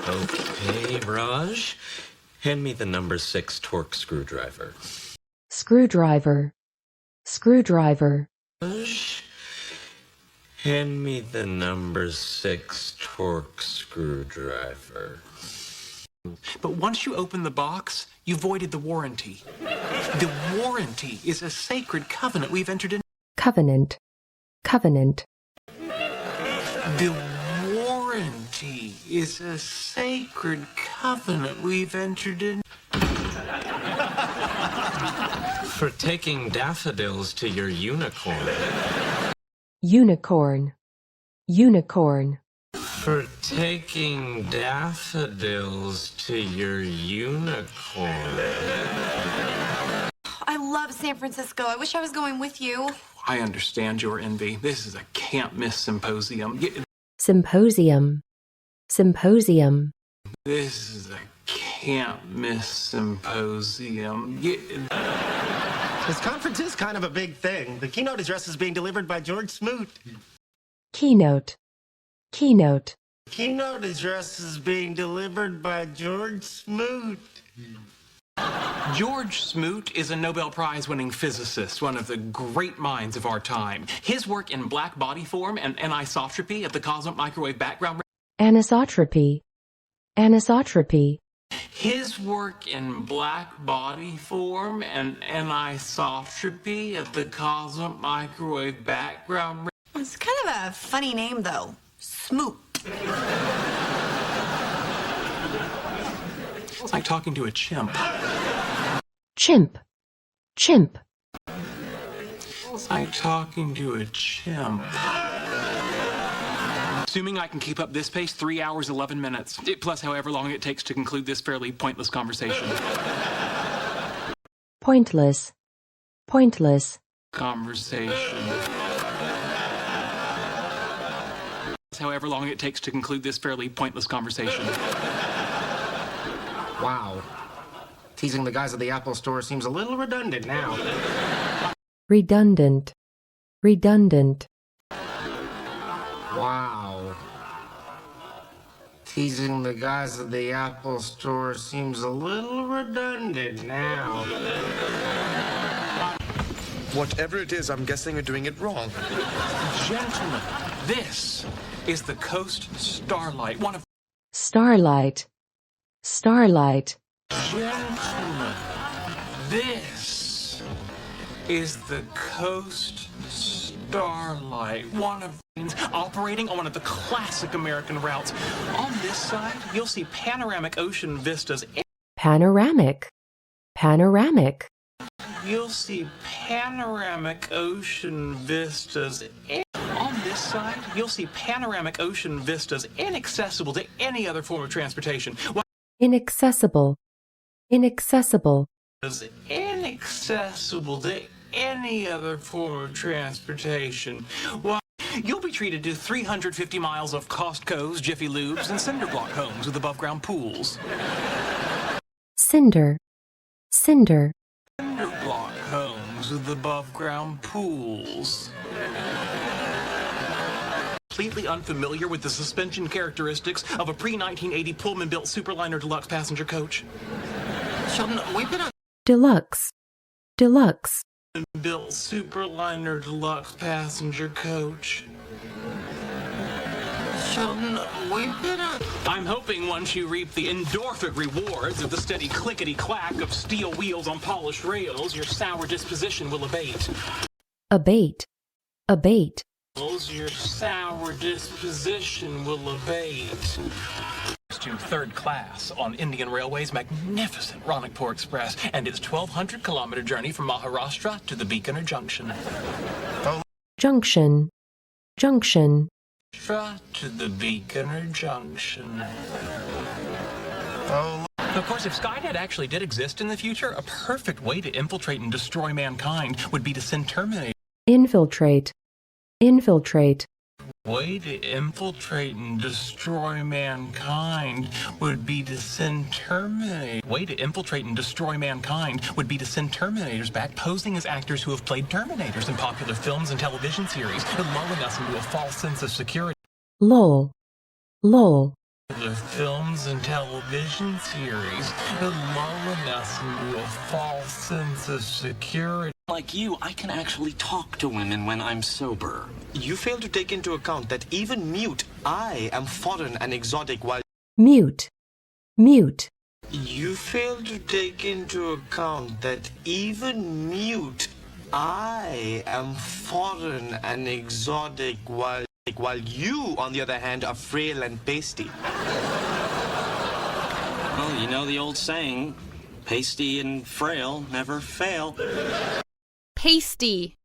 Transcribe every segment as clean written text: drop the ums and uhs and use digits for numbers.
Okay, Raj. Hand me the number 6 torque screwdriver. Screwdriver. Screwdriver. Raj, hand me the number 6 torque screwdriver. But once you open the box, you voided the warranty. The warranty is a sacred covenant we've entered in. Covenant. Covenant. The warranty is a sacred covenant we've entered in. For taking daffodils to your unicorn. Unicorn. Unicorn. For taking daffodils to your unicorn. I love San Francisco. I wish I was going with you. I understand your envy. This is a can't-miss symposium. Symposium. Symposium. This is a can't-miss symposium. This conference is kind of a big thing. The keynote address is being delivered by George Smoot. Keynote. Keynote. Keynote address is being delivered by George Smoot. George Smoot is a Nobel Prize-winning physicist, one of the great minds of our time. His work in black body form and anisotropy of the cosmic microwave background. Anisotropy. Anisotropy. His work in black body form and anisotropy of the cosmic microwave background. It's kind of a funny name, though. Smoot. It's like talking to a chimp. Chimp. Chimp. It's like talking to a chimp. Assuming I can keep up this pace, 3 hours, 11 minutes. Plus however long it takes to conclude this fairly pointless conversation. Pointless. Pointless. Conversation. However long it takes to conclude this fairly pointless conversation. Wow. Teasing the guys at the Apple Store seems a little redundant now. Redundant. Redundant. Wow. Teasing the guys at the Apple Store seems a little redundant now. Whatever it is, I'm guessing you're doing it wrong. Gentlemen, this is the Coast Starlight, one of... Starlight. Starlight. Gentlemen, this is the Coast Starlight, one of operating on one of the classic American routes. On this side, you'll see panoramic ocean vistas. Panoramic. Panoramic. You'll see panoramic ocean vistas. On this side, you'll see panoramic ocean vistas inaccessible to any other form of transportation. Inaccessible. Inaccessible. Inaccessible to any other form of transportation. Well, you'll be treated to 350 miles of Costco's, Jiffy Lubes, and cinder block homes with above-ground pools. Cinder. Cinder. Cinder block homes with above-ground pools. Completely unfamiliar with the suspension characteristics of a pre-1980 Pullman-built Superliner Deluxe passenger coach? Sheldon, we've been on... Deluxe. Deluxe. Built Superliner Deluxe passenger coach. Sheldon, we've been on... I'm hoping once you reap the endorphic rewards of the steady clickety-clack of steel wheels on polished rails, your sour disposition will abate. Abate. Abate. Your sour disposition will abate. To third class on Indian Railway's magnificent Ranakpur Express and its 1,200-kilometer journey from Maharashtra to the Bikaner Junction. Junction. Junction. To the Bikaner Junction. Of course, if Skynet actually did exist in the future, a perfect way to infiltrate and destroy mankind would be to send Terminator. Infiltrate. Infiltrate. Way to infiltrate and destroy mankind would be to send Terminators. Way to infiltrate and destroy mankind would be to send Terminators back posing as actors who have played Terminators in popular films and television series, lulling us into a false sense of security. Lol. Lol. The films and television series that lulling us into a false sense of security. Like you, I can actually talk to women when I'm sober. You fail to take into account that even mute, I am foreign and exotic while... Mute. Mute. You fail to take into account that even mute, I am foreign and exotic while you, on the other hand, are frail and pasty. Well, you know the old saying, pasty and frail never fail. Pasty.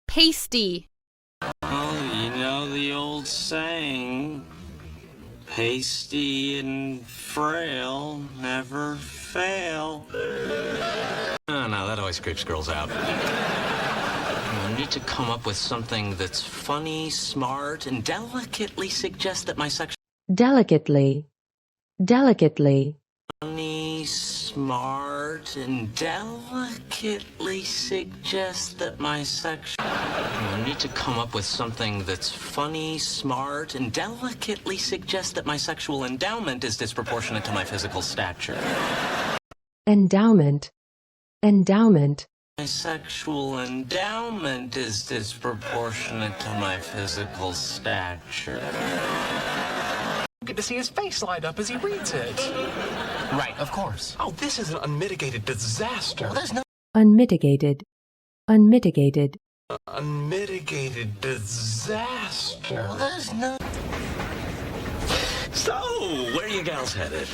Pasty. Well, you know the old saying, pasty and frail never fail. Oh, no, that always creeps girls out. I need to come up with something that's funny, smart, and delicately suggest that my sexual... Delicately. Delicately. Funny, smart, and delicately suggest that my sexual... I need to come up with something that's funny, smart, and delicately suggest that my sexual endowment is disproportionate to my physical stature. Endowment. Endowment. My sexual endowment is disproportionate to my physical stature. Get to see his face light up as he reads it. Right, of course. Oh, this is an unmitigated disaster. Well, there's no Unmitigated. Unmitigated. unmitigated disaster. Well, there's no... So, where are you gals headed?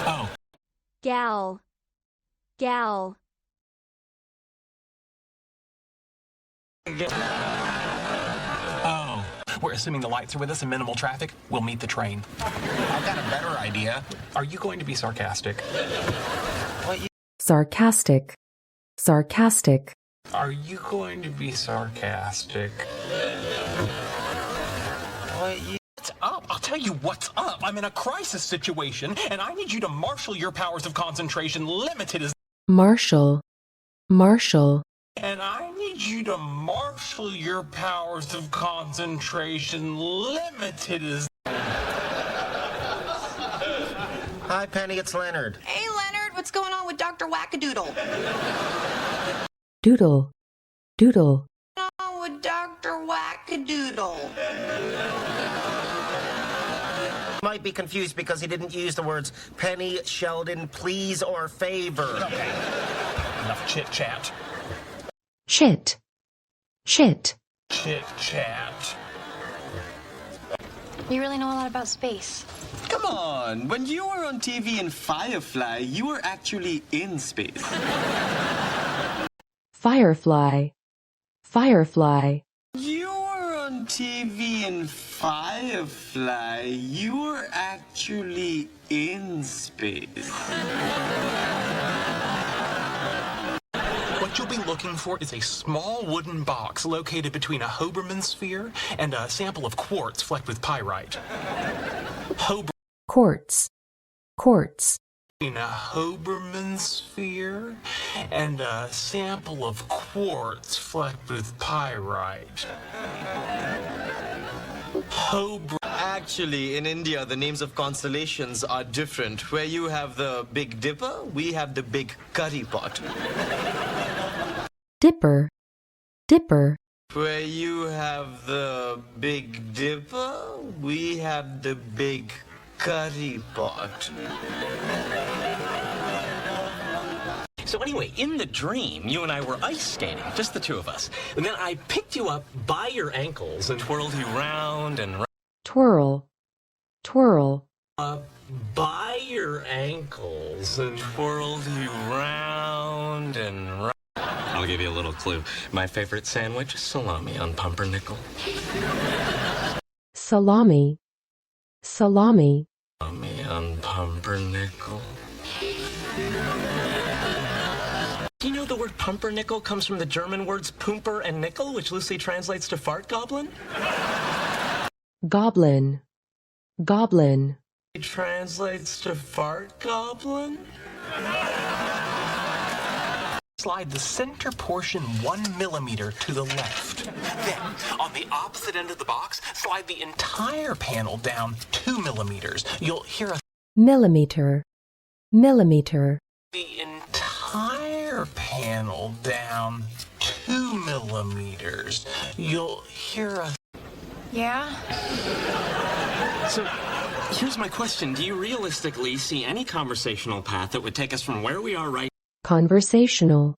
Oh, Gal. Gal. oh. We're assuming the lights are with us and minimal traffic. We'll meet the train. I've got a better idea. Are you going to be sarcastic? Sarcastic. Sarcastic. Are you going to be sarcastic? What's up? I'll tell you what's up. I'm in a crisis situation, and I need you to marshal your powers of concentration, limited as... Marshal. Marshal. And I need you to marshal your powers of concentration, limited as... Hi, Penny, it's Leonard. Hey, Leonard, what's going on with Dr. Wackadoodle? Doodle. Doodle. What's going on with Dr. Wackadoodle? Might be confused because he didn't use the words Penny, Sheldon, please, or favor. Okay. Enough chit-chat. Chit. Chit. Chit-chat. You really know a lot about space. Come on, when you were on TV in Firefly, you were actually in space. Firefly. Firefly. You were on TV in Firefly, you were actually in space. What you'll be looking for is a small wooden box located between a Hoberman sphere and a sample of quartz flecked with pyrite. Quartz. Quartz. Between a Hoberman sphere and a sample of quartz flecked with pyrite. Actually, in India, the names of constellations are different. Where you have the Big Dipper, we have the Big Curry Pot. Dipper. Dipper. Where you have the Big Dipper, we have the Big Curry Pot. So anyway, in the dream, you and I were ice skating, just the two of us. And then I picked you up by your ankles and twirled you round and round. Twirl. Twirl. By your ankles and twirled you round and round. I'll give you a little clue. My favorite sandwich is salami on pumpernickel. Salami. Salami. Salami on pumpernickel. Do you know the word pumpernickel comes from the German words pumper and nickel, which loosely translates to fart goblin? Goblin. Goblin. It translates to fart goblin? Slide the center portion 1 millimeter to the left. Then, on the opposite end of the box, slide the entire panel down 2 millimeters. You'll hear a millimeter, millimeter, the entire panel down 2 millimeters. You'll hear a Yeah? So, here's my question. Do you realistically see any conversational path that would take us from where we are right conversational,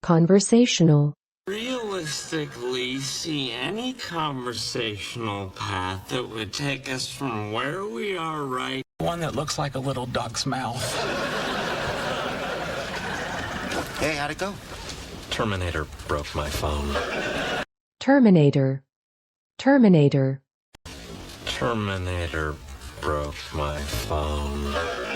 conversational, realistically see any conversational path that would take us from where we are right one that looks like a little duck's mouth. Hey, how'd it go? Terminator broke my phone. Terminator, Terminator, Terminator broke my phone.